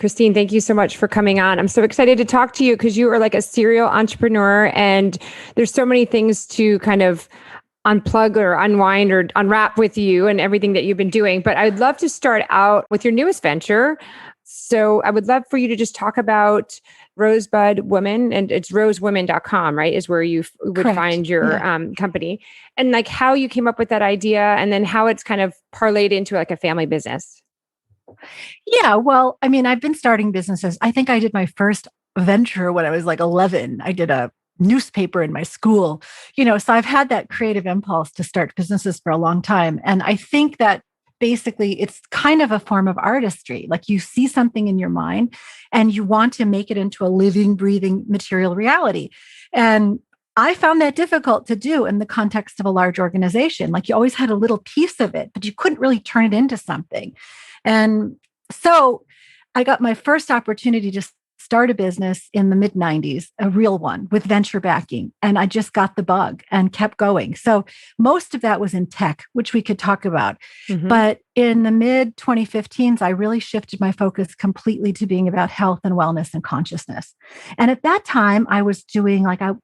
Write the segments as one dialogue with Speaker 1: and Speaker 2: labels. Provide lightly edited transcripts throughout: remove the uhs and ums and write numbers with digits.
Speaker 1: Christine, thank you so much for coming on. I'm so excited to talk to you because you are like a serial entrepreneur and there's so many things to kind of unplug or unwind or unwrap with you and everything that you've been doing. But I'd love to start out with your newest venture. So I would love for you to just talk about Rosebud Woman, and it's rosewoman.com, right? Is where you would
Speaker 2: Correct.
Speaker 1: find your company, and like how you came up with that idea and then how it's kind of parlayed into like a family business.
Speaker 2: Yeah. Well, I mean, I've been starting businesses. I think I did my first venture when I was like 11. I did a newspaper in my school, so I've had that creative impulse to start businesses for a long time. And I think that basically it's kind of a form of artistry. Like you see something in your mind and you want to make it into a living, breathing material reality. And I found that difficult to do in the context of a large organization. Like you always had a little piece of it, but you couldn't really turn it into something. And so I got my first opportunity to start a business in the mid 90s, a real one with venture backing. And I just got the bug and kept going. So most of that was in tech, which we could talk about.
Speaker 1: Mm-hmm.
Speaker 2: But in the mid 2015s, I really shifted my focus completely to being about health and wellness and consciousness. And at that time, I was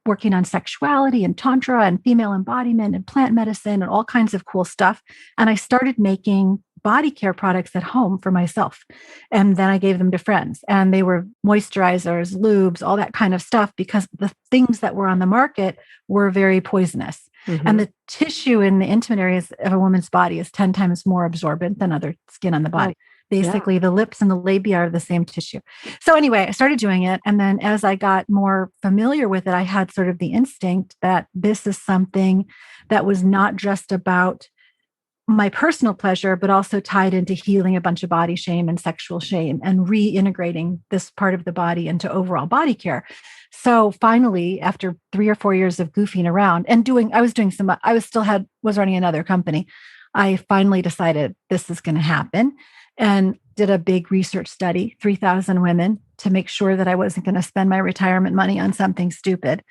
Speaker 2: working on sexuality and tantra and female embodiment and plant medicine and all kinds of cool stuff. And I started making body care products at home for myself. And then I gave them to friends, and they were moisturizers, lubes, all that kind of stuff, because the things that were on the market were very poisonous.
Speaker 1: Mm-hmm.
Speaker 2: And the tissue in the intimate areas of a woman's body is 10 times more absorbent than other skin on the body. Basically, the lips and the labia are the same tissue. So anyway, I started doing it. And then as I got more familiar with it, I had sort of the instinct that this is something that was not just about my personal pleasure, but also tied into healing a bunch of body shame and sexual shame and reintegrating this part of the body into overall body care. So finally, after 3 or 4 years of goofing around and was running another company. I finally decided this is going to happen and did a big research study, 3,000 women, to make sure that I wasn't going to spend my retirement money on something stupid.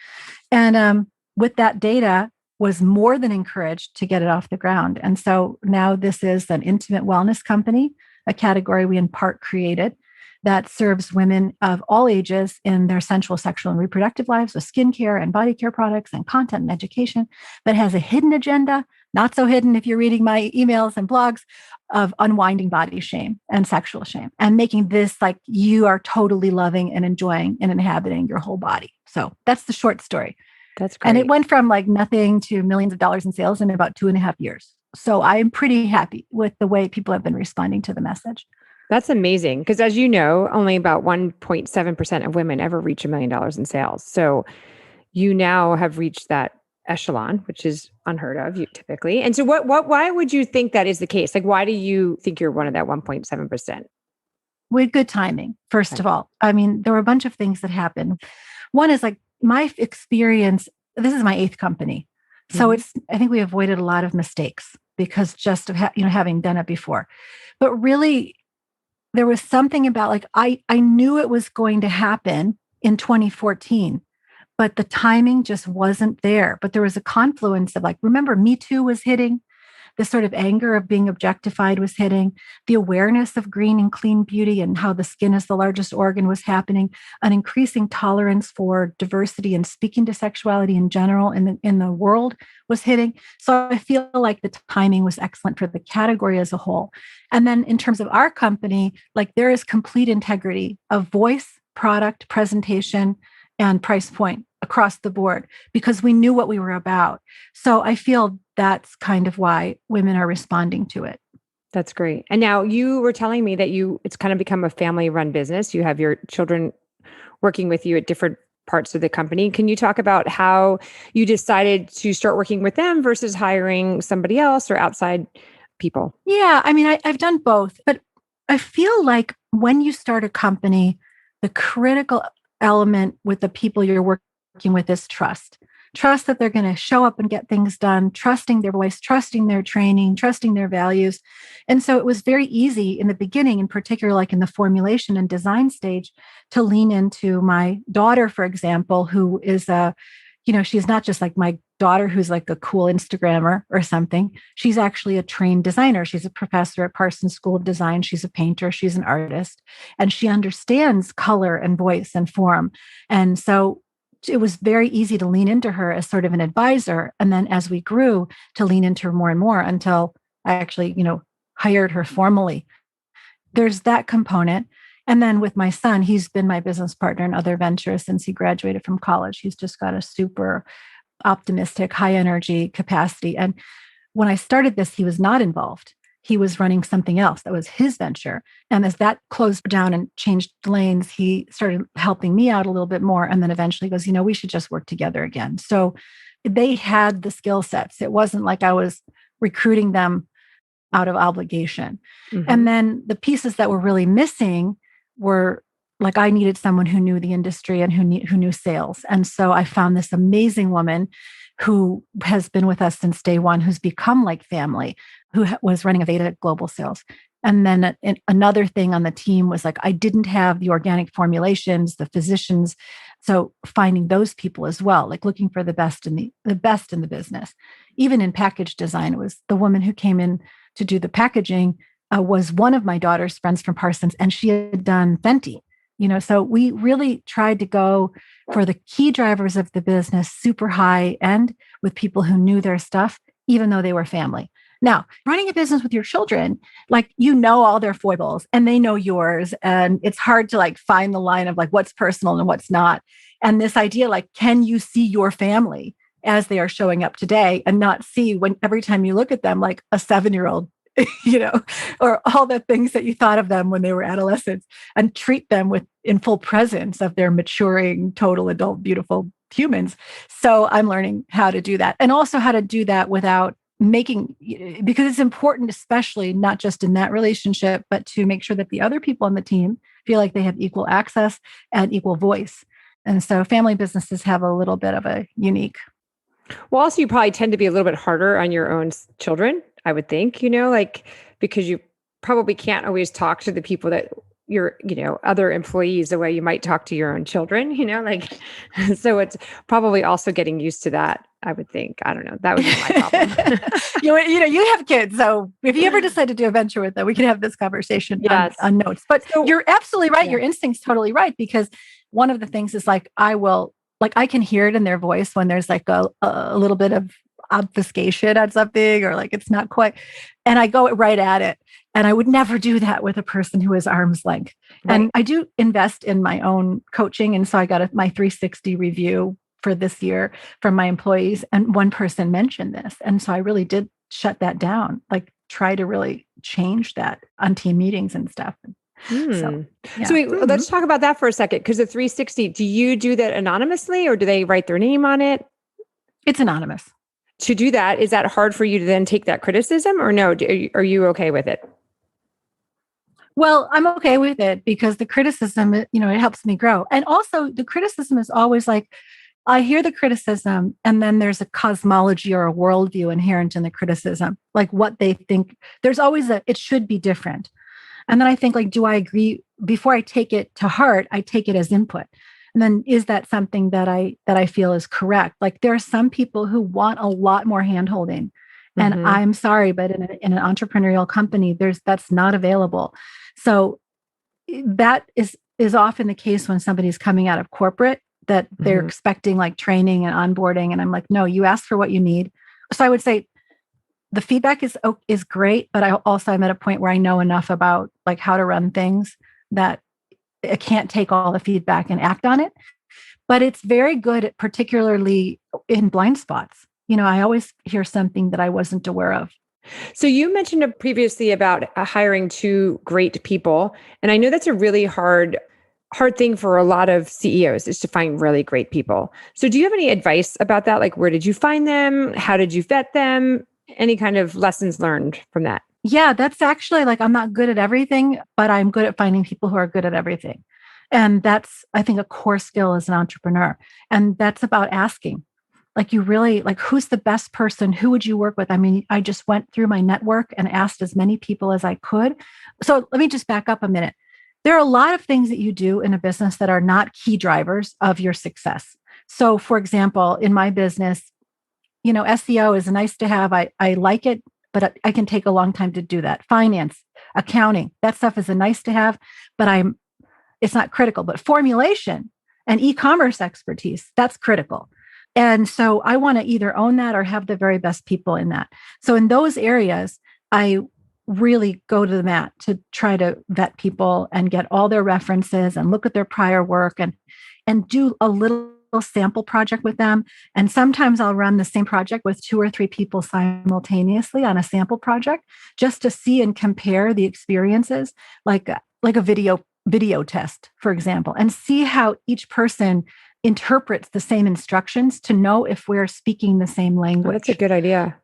Speaker 2: And with that data, was more than encouraged to get it off the ground. And so now this is an intimate wellness company, a category we in part created that serves women of all ages in their sensual, sexual, and reproductive lives with skincare and body care products and content and education, but has a hidden agenda, not so hidden if you're reading my emails and blogs, of unwinding body shame and sexual shame and making this like you are totally loving and enjoying and inhabiting your whole body. So that's the short story.
Speaker 1: That's great.
Speaker 2: And it went from like nothing to millions of dollars in sales in about 2.5 years. So I'm pretty happy with the way people have been responding to the message.
Speaker 1: That's amazing. Because as you know, only about 1.7% of women ever reach $1 million in sales. So you now have reached that echelon, which is unheard of typically. And so why would you think that is the case? Like, why do you think you're one of that 1.7%?
Speaker 2: With good timing, first of all. I mean, there were a bunch of things that happened. One is like, my experience, this is my 8th company. So I think we avoided a lot of mistakes because just of having done it before. But really, there was something about like, I knew it was going to happen in 2014, but the timing just wasn't there. But there was a confluence of like, remember, Me Too was hitting. The sort of anger of being objectified was hitting. The awareness of green and clean beauty and how the skin is the largest organ was happening. An increasing tolerance for diversity and speaking to sexuality in general in the world was hitting. So I feel like the timing was excellent for the category as a whole. And then in terms of our company, like there is complete integrity of voice, product, presentation, and price point across the board because we knew what we were about. So I feel that's kind of why women are responding to it.
Speaker 1: That's great. And now you were telling me that it's kind of become a family-run business. You have your children working with you at different parts of the company. Can you talk about how you decided to start working with them versus hiring somebody else or outside people?
Speaker 2: Yeah, I mean, I've done both, but I feel like when you start a company, the critical element with the people you're working with is trust. Trust that they're going to show up and get things done, trusting their voice, trusting their training, trusting their values. And so it was very easy in the beginning, in particular, like in the formulation and design stage, to lean into my daughter, for example, who is she's not just like my daughter who's like a cool Instagrammer or something. She's actually a trained designer. She's a professor at Parsons School of Design. She's a painter. She's an artist. And she understands color and voice and form. And so it was very easy to lean into her as sort of an advisor. And then as we grew, to lean into her more and more until I actually, hired her formally. There's that component. And then with my son, he's been my business partner in other ventures since he graduated from college. He's just got a super optimistic, high energy capacity. And when I started this, he was not involved. He was running something else that was his venture. And as that closed down and changed lanes, he started helping me out a little bit more. And then eventually goes, we should just work together again. So they had the skill sets. It wasn't like I was recruiting them out of obligation. Mm-hmm. And then the pieces that were really missing were like, I needed someone who knew the industry and who knew sales. And so I found this amazing woman who has been with us since day one, who's become like family, who was running Aveda Global Sales. And then another thing on the team was like, I didn't have the organic formulations, the physicians. So finding those people as well, like looking for the best in the business. Even in package design, it was the woman who came in to do the packaging was one of my daughter's friends from Parsons, and she had done Fenty. So we really tried to go for the key drivers of the business, super high end with people who knew their stuff, even though they were family. Now, running a business with your children, like, all their foibles and they know yours. And it's hard to like find the line of like what's personal and what's not. And this idea, like, can you see your family as they are showing up today and not see when every time you look at them, like a 7-year-old, or all the things that you thought of them when they were adolescents, and treat them in full presence of their maturing, total adult, beautiful humans. So I'm learning how to do that, and also how to do that without because it's important, especially not just in that relationship, but to make sure that the other people on the team feel like they have equal access and equal voice. And so family businesses have a little bit of a unique.
Speaker 1: Well, also you probably tend to be a little bit harder on your own children, I would think, because you probably can't always talk to the people that your, other employees the way you might talk to your own children, so it's probably also getting used to that, I would think. I don't know. That would be my problem.
Speaker 2: You have kids. So if you ever decide to do a venture with them, we can have this conversation on notes. But you're absolutely right. Yeah. Your instinct's totally right. Because one of the things is like, I can hear it in their voice when there's like a little bit of obfuscation on something, or like it's not quite, and I go right at it. And I would never do that with a person who is arm's length. Right. And I do invest in my own coaching. And so I got my 360 review for this year from my employees. And one person mentioned this. And so I really did shut that down, like try to really change that on team meetings and stuff. So
Speaker 1: wait, let's talk about that for a second. Because the 360, do you do that anonymously, or do they write their name on it?
Speaker 2: It's anonymous.
Speaker 1: To do that, is that hard for you to then take that criticism, or no? Are you okay with it?
Speaker 2: Well, I'm okay with it because the criticism, it helps me grow. And also the criticism is always like, I hear the criticism and then there's a cosmology or a worldview inherent in the criticism, like what they think. There's always it should be different. And then I think, like, do I agree? Before I take it to heart, I take it as input. And then is that something that I feel is correct? Like, there are some people who want a lot more handholding. And I'm sorry, but in an entrepreneurial company, that's not available. So that is often the case when somebody's coming out of corporate, that they're expecting like training and onboarding. And I'm like, no, you ask for what you need. So I would say the feedback is great, but I'm at a point where I know enough about like how to run things that I can't take all the feedback and act on it. But it's very good, particularly in blind spots. I always hear something that I wasn't aware of.
Speaker 1: So you mentioned previously about hiring 2 great people. And I know that's a really hard thing for a lot of CEOs, is to find really great people. So do you have any advice about that? Like, where did you find them? How did you vet them? Any kind of lessons learned from that?
Speaker 2: Yeah, that's actually like, I'm not good at everything, but I'm good at finding people who are good at everything. And that's, I think, a core skill as an entrepreneur. And that's about asking. Like, you really, like, who's the best person? Who would you work with? I mean, I just went through my network and asked as many people as I could. So let me just back up a minute. There are a lot of things that you do in a business that are not key drivers of your success. So for example, in my business, SEO is nice to have. I like it, but I can take a long time to do that. Finance, accounting, that stuff is a nice to have, but it's not critical. But formulation and e-commerce expertise, that's critical. And so I want to either own that or have the very best people in that. So in those areas, I really go to the mat to try to vet people and get all their references and look at their prior work and do a little sample project with them. And sometimes I'll run the same project with 2 or 3 people simultaneously on a sample project just to see and compare the experiences, like a video test, for example, and see how each person interprets the same instructions to know if we're speaking the same language.
Speaker 1: Oh, that's a good idea.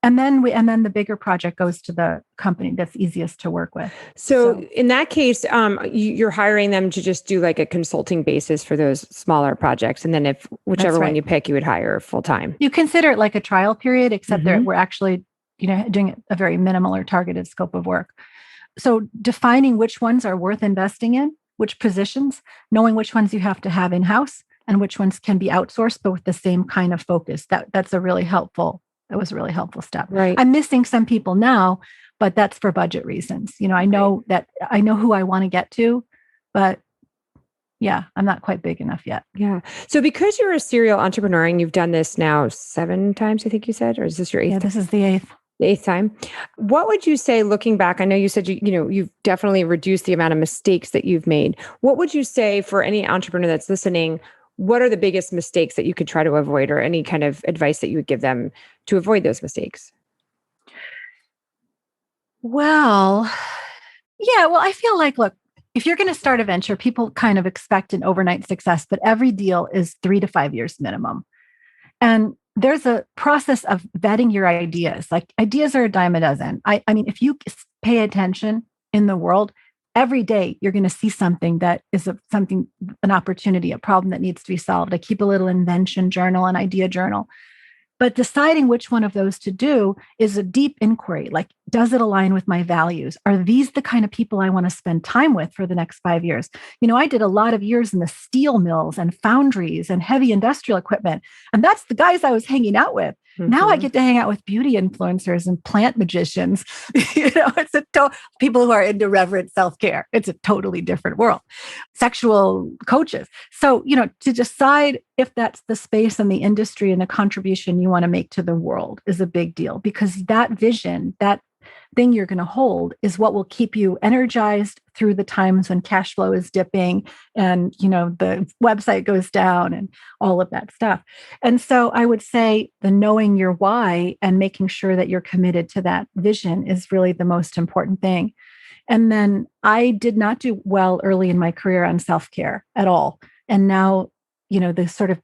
Speaker 2: And then the bigger project goes to the company that's easiest to work with.
Speaker 1: So in that case, you're hiring them to just do like a consulting basis for those smaller projects. And then if whichever one you pick, you would hire full time.
Speaker 2: You consider it like a trial period, except that we're actually, doing a very minimal or targeted scope of work. So defining which ones are worth investing in, which positions, knowing which ones you have to have in-house and which ones can be outsourced, but with the same kind of focus. That was a really helpful step.
Speaker 1: Right.
Speaker 2: I'm missing some people now, but that's for budget reasons. I know who I want to get to, but yeah, I'm not quite big enough yet.
Speaker 1: Yeah. So because you're a serial entrepreneur and you've done this now 7 times, I think you said, or is this your 8th?
Speaker 2: Yeah, this is the 8th.
Speaker 1: The 8th time. What would you say looking back? I know you said you've definitely reduced the amount of mistakes that you've made. What would you say for any entrepreneur that's listening? What are the biggest mistakes that you could try to avoid, or any kind of advice that you would give them to avoid those mistakes?
Speaker 2: Well, yeah, I feel like, look, if you're going to start a venture, people kind of expect an overnight success, but every deal is 3 to 5 years minimum. And there's a process of vetting your ideas. Like, ideas are a dime a dozen. I mean, if you pay attention in the world, every day you're going to see something that is an opportunity, a problem that needs to be solved. I keep a little invention journal, an idea journal. But deciding which one of those to do is a deep inquiry. Like, does it align with my values? Are these the kind of people I want to spend time with for the next 5 years? I did a lot of years in the steel mills and foundries and heavy industrial equipment. And that's the guys I was hanging out with. Mm-hmm. Now I get to hang out with beauty influencers and plant magicians. It's people who are into reverent self-care. It's a totally different world. Sexual coaches. So, to decide if that's the space and the industry and the contribution you want to make to the world is a big deal, because that vision, that thing you're going to hold, is what will keep you energized through the times when cash flow is dipping and, the website goes down and all of that stuff. And so I would say the knowing your why and making sure that you're committed to that vision is really the most important thing. And then I did not do well early in my career on self-care at all. And now, the sort of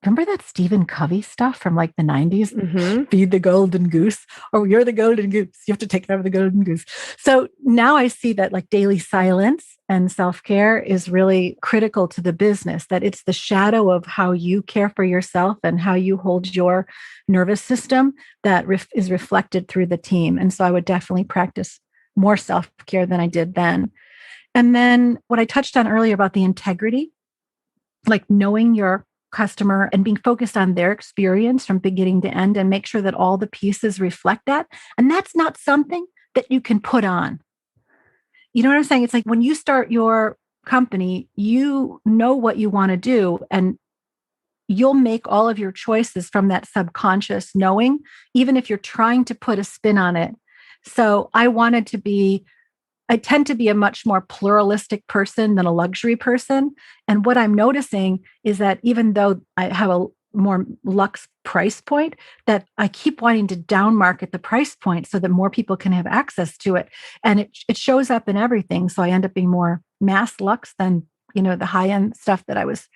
Speaker 2: remember that Stephen Covey stuff from like the 90s? Mm-hmm. Feed the golden goose, or you're the golden goose. You have to take care of the golden goose. So now I see that like daily silence and self-care is really critical to the business, that it's the shadow of how you care for yourself and how you hold your nervous system that is reflected through the team. And so I would definitely practice more self-care than I did then. And then what I touched on earlier about the integrity, like knowing your customer and being focused on their experience from beginning to end, and make sure that all the pieces reflect that. And that's not something that you can put on. You know what I'm saying? It's like when you start your company, you know what you want to do, and you'll make all of your choices from that subconscious knowing, even if you're trying to put a spin on it. So I tend to be a much more pluralistic person than a luxury person. And what I'm noticing is that even though I have a more luxe price point, that I keep wanting to down market the price point so that more people can have access to it. And it shows up in everything. So I end up being more mass luxe than, the high end stuff that I was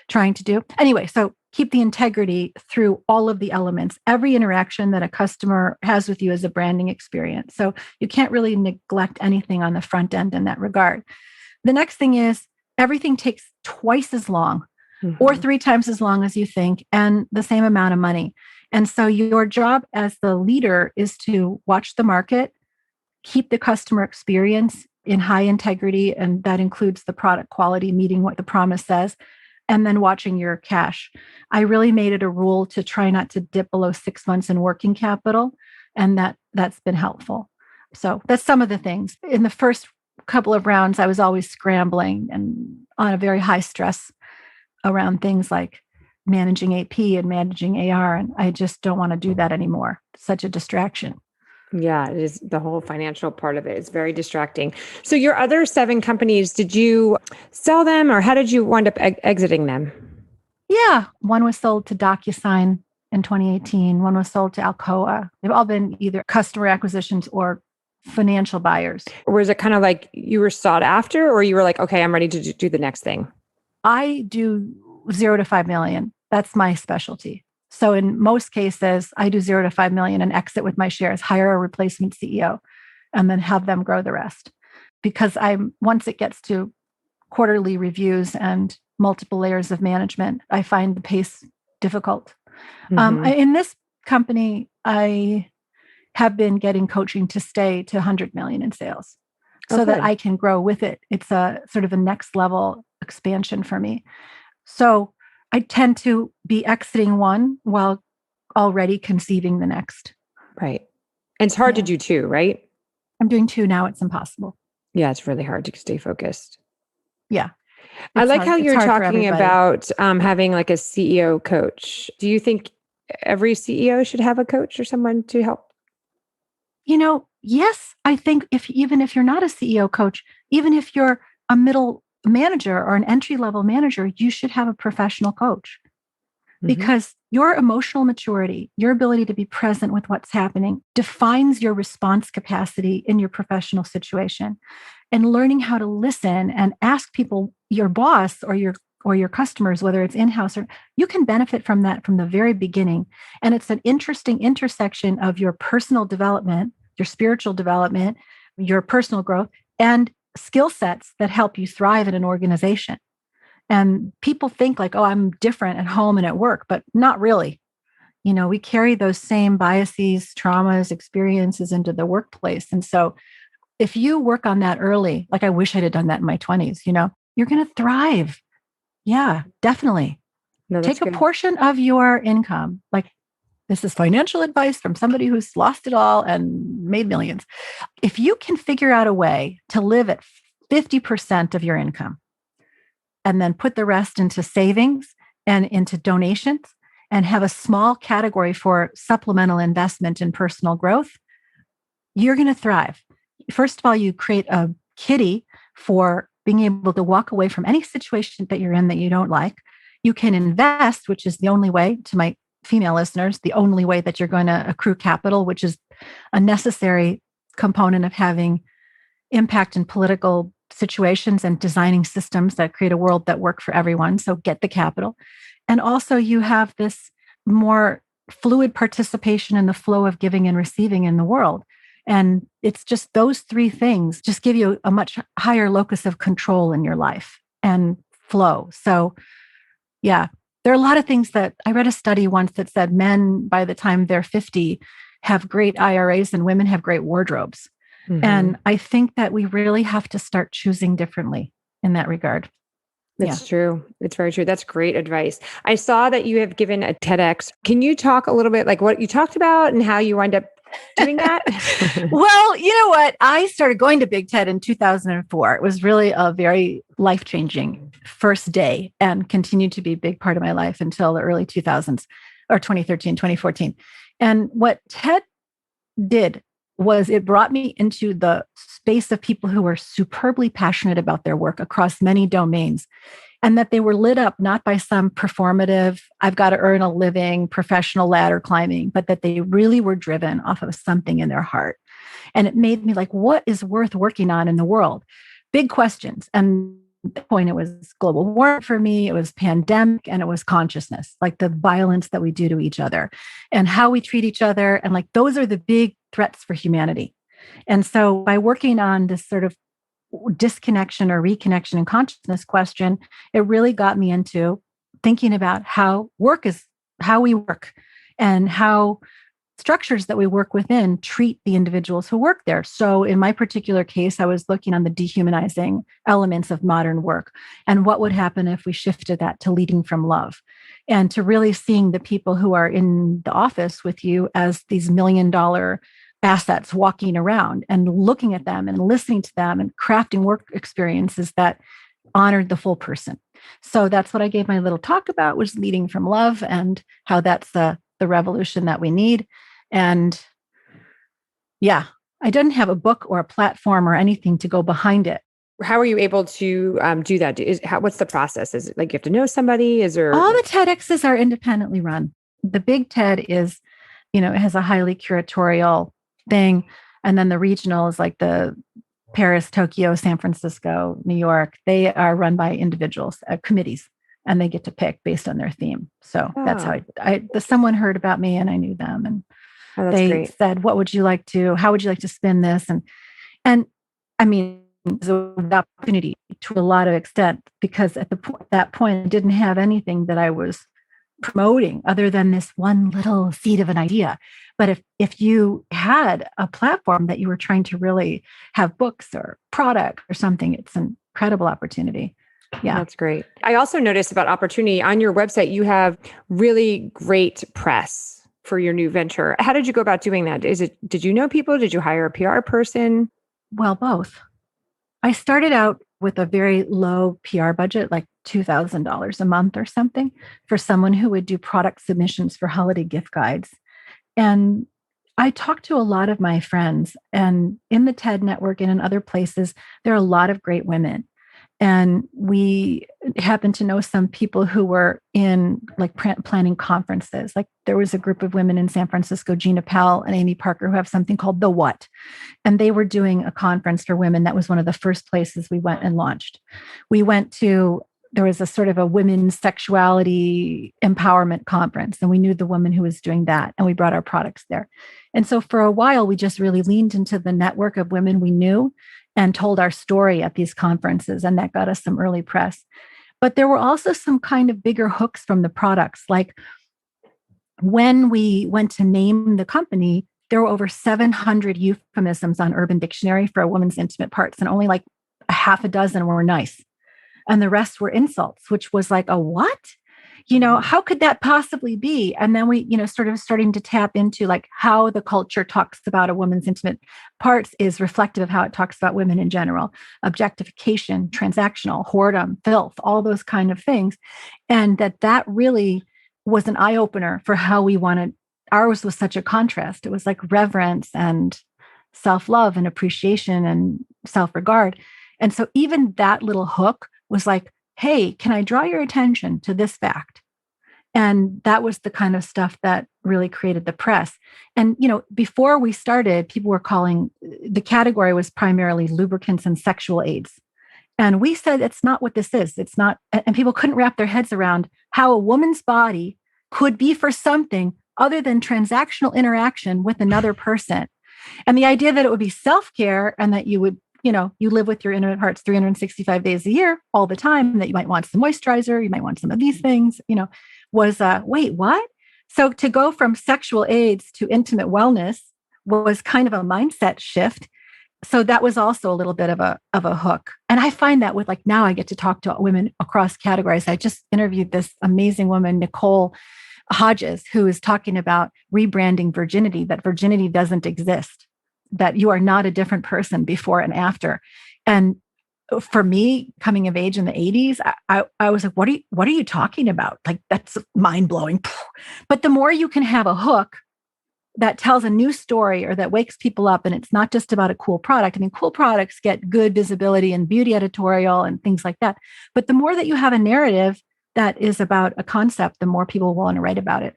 Speaker 2: trying to do. Anyway, so keep the integrity through all of the elements. Every interaction that a customer has with you is a branding experience. So you can't really neglect anything on the front end in that regard. The next thing is everything takes twice as long or 3 times as long as you think, and the same amount of money. And so your job as the leader is to watch the market, keep the customer experience in high integrity, and that includes the product quality meeting what the promise says. and then watching your cash. I really made it a rule to try not to dip below 6 months in working capital. And that's been helpful. So that's some of the things. In the first couple of rounds, I was always scrambling and on a very high stress around things like managing AP and managing AR. And I just don't want to do that anymore. It's such a distraction.
Speaker 1: Yeah, it is. The whole financial part of it is very distracting. So your other 7 companies, did you sell them or how did you wind up exiting them?
Speaker 2: Yeah. One was sold to DocuSign in 2018. One was sold to Alcoa. They've all been either customer acquisitions or financial buyers.
Speaker 1: Or was it kind of like you were sought after or you were like, okay, I'm ready to do the next thing?
Speaker 2: I do 0 to 5 million. That's my specialty. So in most cases, I do 0 to 5 million and exit with my shares, hire a replacement CEO, and then have them grow the rest. Because once it gets to quarterly reviews and multiple layers of management, I find the pace difficult. In this company, I have been getting coaching to stay to 100 million in sales so that I can grow with it. It's a sort of a next level expansion for me. So I tend to be exiting one while already conceiving the next.
Speaker 1: Right. And it's hard to do 2, right?
Speaker 2: I'm doing 2 now. It's impossible.
Speaker 1: Yeah, it's really hard to stay focused.
Speaker 2: Yeah.
Speaker 1: I like how you're talking about having like a CEO coach. Do you think every CEO should have a coach or someone to help?
Speaker 2: Yes, I think even if you're not a CEO coach, even if you're a middle manager or an entry-level manager, you should have a professional coach because your emotional maturity, your ability to be present with what's happening defines your response capacity in your professional situation. And learning how to listen and ask people, your boss or your customers, whether it's in-house or you can benefit from that from the very beginning. And it's an interesting intersection of your personal development, your spiritual development, your personal growth, and skill sets that help you thrive in an organization. And people think like, oh, I'm different at home and at work, but not really. We carry those same biases, traumas, experiences into the workplace. And so if you work on that early, like I wish I'd have done that in my 20s, you're going to thrive. Yeah, definitely.
Speaker 1: No,
Speaker 2: Take a
Speaker 1: good.
Speaker 2: portion of your income. Like this is financial advice from somebody who's lost it all and made millions. If you can figure out a way to live at 50% of your income and then put the rest into savings and into donations and have a small category for supplemental investment in personal growth, you're going to thrive. First of all, you create a kitty for being able to walk away from any situation that you're in that you don't like. You can invest, which is the only way, to my female listeners, the only way that you're going to accrue capital, which is a necessary component of having impact in political situations and designing systems that create a world that work for everyone. So get the capital. And also you have this more fluid participation in the flow of giving and receiving in the world. And it's just those 3 things just give you a much higher locus of control in your life and flow. So yeah, there are a lot of things that I read a study once that said men by the time they're 50 have great IRAs and women have great wardrobes. And I think that we really have to start choosing differently in that regard.
Speaker 1: It's true. It's very true. That's great advice. I saw that you have given a TEDx. Can you talk a little bit like what you talked about and how you wind up doing that?
Speaker 2: Well, you know what? I started going to Big TED in 2004. It was really a very life-changing first day and continued to be a big part of my life until the early 2000s or 2013, 2014. And what TED did was it brought me into the space of people who were superbly passionate about their work across many domains, and that they were lit up not by some performative, I've got to earn a living, professional ladder climbing, but that they really were driven off of something in their heart. And it made me like, what is worth working on in the world? Big questions. And at that point, it was global warming for me, it was pandemic, and it was consciousness, like the violence that we do to each other and how we treat each other. And like, those are the big threats for humanity. And so by working on this sort of disconnection or reconnection and consciousness question, it really got me into thinking about how we work and how structures that we work within treat the individuals who work there. So in my particular case, I was looking on the dehumanizing elements of modern work and what would happen if we shifted that to leading from love and to really seeing the people who are in the office with you as these $1 million assets walking around and looking at them and listening to them and crafting work experiences that honored the full person. So that's what I gave my little talk about, was leading from love and how that's the revolution that we need. And yeah, I didn't have a book or a platform or anything to go behind it.
Speaker 1: How are you able to do that? What's the process? Is it like you have to know somebody? Is there
Speaker 2: all the TEDx's are independently run? The big TED is, it has a highly curatorial thing. And then the regional is like the Paris, Tokyo, San Francisco, New York. They are run by individuals, committees, and they get to pick based on their theme. So that's how someone heard about me and I knew them. And they
Speaker 1: great.
Speaker 2: said, how would you like to spin this? And I mean, it was an opportunity to a lot of extent, because at that point, I didn't have anything that I was promoting other than this one little seed of an idea. But if you had a platform that you were trying to really have books or product or something, it's an incredible opportunity. Yeah.
Speaker 1: That's great. I also noticed about opportunity on your website, you have really great press for your new venture. How did you go about doing that? Did you know people? Did you hire a PR person?
Speaker 2: Well, both. I started out with a very low PR budget, like $2,000 a month or something, for someone who would do product submissions for holiday gift guides. And I talked to a lot of my friends, and in the TED network and in other places, there are a lot of great women. And we happened to know some people who were in like planning conferences. Like there was a group of women in San Francisco, Gina Pell and Amy Parker, who have something called The What. And they were doing a conference for women. That was one of the first places we went and launched. There was a sort of a women's sexuality empowerment conference, and we knew the woman who was doing that, and we brought our products there. And so for a while, we just really leaned into the network of women we knew and told our story at these conferences, and that got us some early press. But there were also some kind of bigger hooks from the products. Like when we went to name the company, there were over 700 euphemisms on Urban Dictionary for a woman's intimate parts, and only like a half a dozen were nice. And the rest were insults, which was like, a what? How could that possibly be? And then we, sort of starting to tap into like how the culture talks about a woman's intimate parts is reflective of how it talks about women in general. Objectification, transactional, whoredom, filth, all those kind of things. And that really was an eye opener for how we wanted. Ours was such a contrast. It was like reverence and self-love and appreciation and self-regard. And so even that little hook was like, hey, can I draw your attention to this fact? And that was the kind of stuff that really created the press. And, before we started, people were calling, the category was primarily lubricants and sexual aids. And we said, it's not what this is. It's not, and people couldn't wrap their heads around how a woman's body could be for something other than transactional interaction with another person. And the idea that it would be self-care and that you would, you live with your intimate parts 365 days a year, all the time, that you might want some moisturizer, you might want some of these things, was, wait, what? So to go from sexual aids to intimate wellness was kind of a mindset shift. So that was also a little bit of a hook. And I find that with now I get to talk to women across categories. I just interviewed this amazing woman, Nicole Hodges, who is talking about rebranding virginity, that virginity doesn't exist, that you are not a different person before and after. And for me, coming of age in the 80s, I was like, what are you talking about? Like, that's mind blowing. But the more you can have a hook that tells a new story or that wakes people up, and it's not just about a cool product. I mean, cool products get good visibility and beauty editorial and things like that. But the more that you have a narrative that is about a concept, the more people will want to write about it.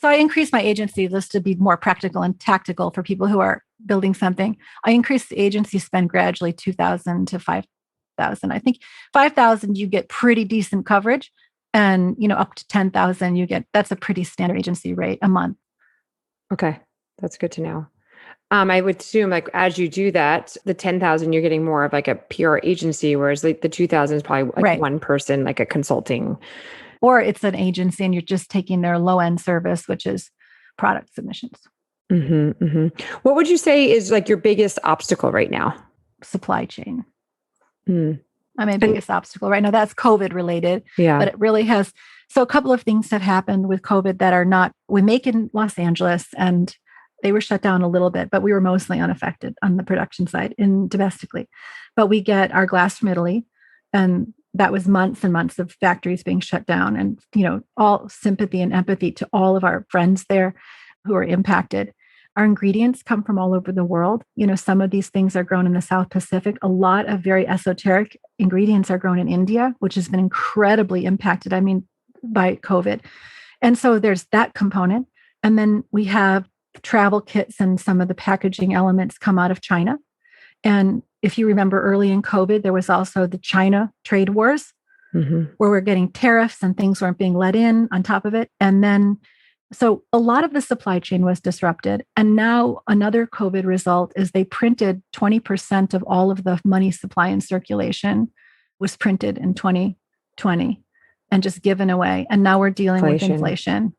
Speaker 2: So I increased my agency just to be more practical and tactical for people who are building something. I increased the agency spend gradually, 2,000 to 5,000. I think 5,000, you get pretty decent coverage, and up to 10,000, that's a pretty standard agency rate a month.
Speaker 1: Okay, that's good to know. I would assume as you do that, the 10,000, you're getting more of like a PR agency, whereas the 2,000 is probably
Speaker 2: right.
Speaker 1: One person, like a consulting.
Speaker 2: Or it's an agency and you're just taking their low end service, which is product submissions.
Speaker 1: What would you say is like your biggest obstacle right now?
Speaker 2: Supply chain.
Speaker 1: Mm.
Speaker 2: I mean, biggest obstacle right now. That's COVID related,
Speaker 1: Yeah.
Speaker 2: but it really has. So a couple of things have happened with COVID that are not, we make in Los Angeles and they were shut down a little bit, but we were mostly unaffected on the production side in domestically. But we get our glass from Italy, and that was months and months of factories being shut down. And, all sympathy and empathy to all of our friends there who are impacted. Our ingredients come from all over the world. Some of these things are grown in the South Pacific. A lot of very esoteric ingredients are grown in India, which has been incredibly impacted, by COVID. And so there's that component. And then we have travel kits and some of the packaging elements come out of China. And if you remember early in COVID, there was also the China trade wars where we're getting tariffs and things weren't being let in on top of it. And then so a lot of the supply chain was disrupted. And now another COVID result is they printed 20% of all of the money supply in circulation was printed in 2020 and just given away. And now we're dealing with inflation.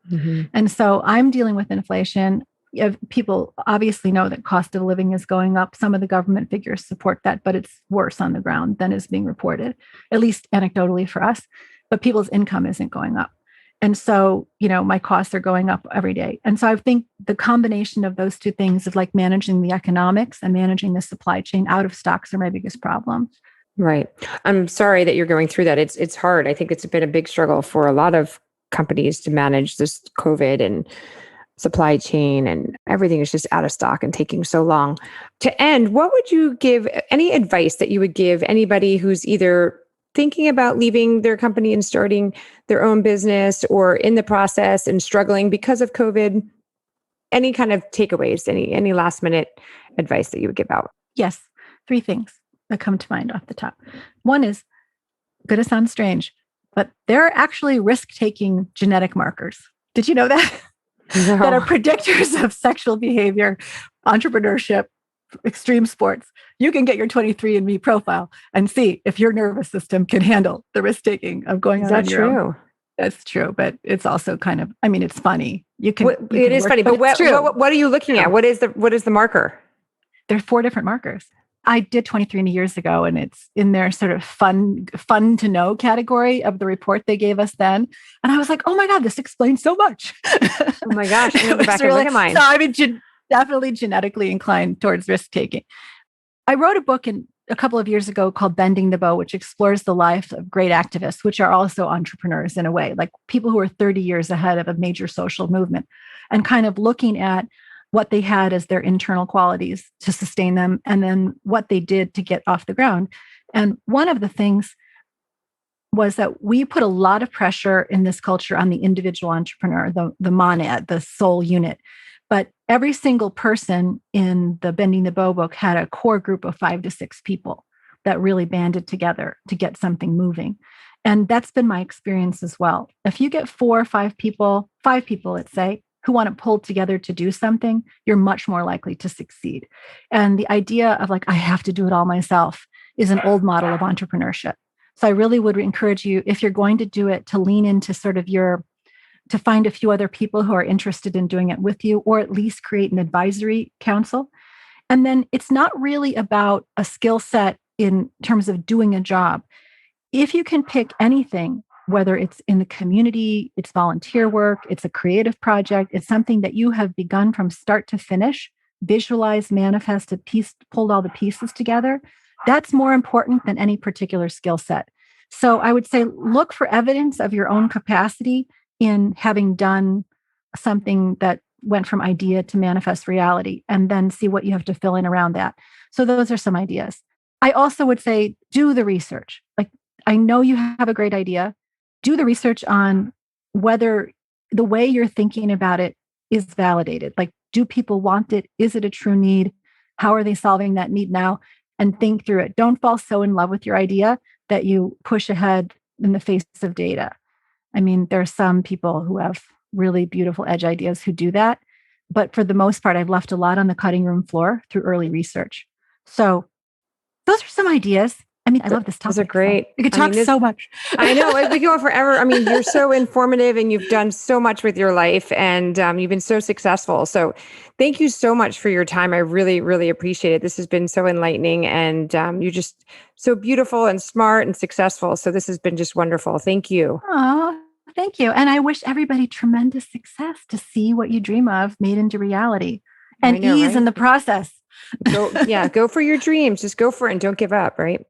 Speaker 2: And so I'm dealing with inflation. People obviously know that cost of living is going up. Some of the government figures support that, but it's worse on the ground than is being reported, at least anecdotally for us. But people's income isn't going up. And so, my costs are going up every day. And so I think the combination of those two things is like managing the economics and managing the supply chain. Out of stocks are my biggest problem.
Speaker 1: Right. I'm sorry that you're going through that. It's hard. I think it's been a big struggle for a lot of companies to manage this COVID and supply chain, and everything is just out of stock and taking so long. To end, what would you give, any advice that you would give anybody who's either thinking about leaving their company and starting their own business, or in the process and struggling because of COVID? Any kind of takeaways, any last minute advice that you would give out?
Speaker 2: Yes. 3 things that come to mind off the top. One is going to sound strange, but there are actually risk-taking genetic markers. Did you know that?
Speaker 1: No.
Speaker 2: That are predictors of sexual behavior, entrepreneurship, extreme sports. You can get your 23andMe profile and see if your nervous system can handle the risk-taking of going out on your own. That's true, but it's also kind of, it's funny. It is
Speaker 1: funny, but what are you looking at? What is the marker?
Speaker 2: There are 4 different markers. I did 23andMe years ago, and it's in their sort of fun to know category of the report they gave us then. And I was like, oh my God, this explains so much.
Speaker 1: Oh my gosh, I'm going to go back and look at mine.
Speaker 2: So definitely genetically inclined towards risk-taking. I wrote a book a couple of years ago called Bending the Bow, which explores the life of great activists, which are also entrepreneurs in a way, like people who are 30 years ahead of a major social movement, and kind of looking at what they had as their internal qualities to sustain them, and then what they did to get off the ground. And one of the things was that we put a lot of pressure in this culture on the individual entrepreneur, the monad, the soul unit. But every single person in the Bending the Bow book had a core group of 5 to 6 people that really banded together to get something moving. And that's been my experience as well. If you get 4 or 5 people, let's say, who want to pull together to do something, you're much more likely to succeed. And the idea of I have to do it all myself is an old model of entrepreneurship. So I really would encourage you, if you're going to do it, to lean into sort of to find a few other people who are interested in doing it with you, or at least create an advisory council. And then it's not really about a skill set in terms of doing a job. If you can pick anything, whether it's in the community, it's volunteer work, it's a creative project, it's something that you have begun from start to finish, visualized, manifested, pulled all the pieces together, that's more important than any particular skill set. So I would say look for evidence of your own capacity in having done something that went from idea to manifest reality, and then see what you have to fill in around that. So those are some ideas. I also would say do the research. I know you have a great idea. Do the research on whether the way you're thinking about it is validated. Do people want it? Is it a true need? How are they solving that need now? And think through it. Don't fall so in love with your idea that you push ahead in the face of data. There are some people who have really beautiful edge ideas who do that. But for the most part, I've left a lot on the cutting room floor through early research. So those are some ideas. I mean, I love this
Speaker 1: Those are
Speaker 2: topic.
Speaker 1: great.
Speaker 2: So we could talk so much.
Speaker 1: I know we could go on forever. I mean, you're so informative and you've done so much with your life and you've been so successful. So thank you so much for your time. I really, really appreciate it. This has been so enlightening and you're just so beautiful and smart and successful. So this has been just wonderful. Thank you.
Speaker 2: Oh, thank you. And I wish everybody tremendous success to see what you dream of made into reality
Speaker 1: I
Speaker 2: and
Speaker 1: know,
Speaker 2: ease in
Speaker 1: right?
Speaker 2: the process.
Speaker 1: Go for your dreams. Just go for it and don't give up, right?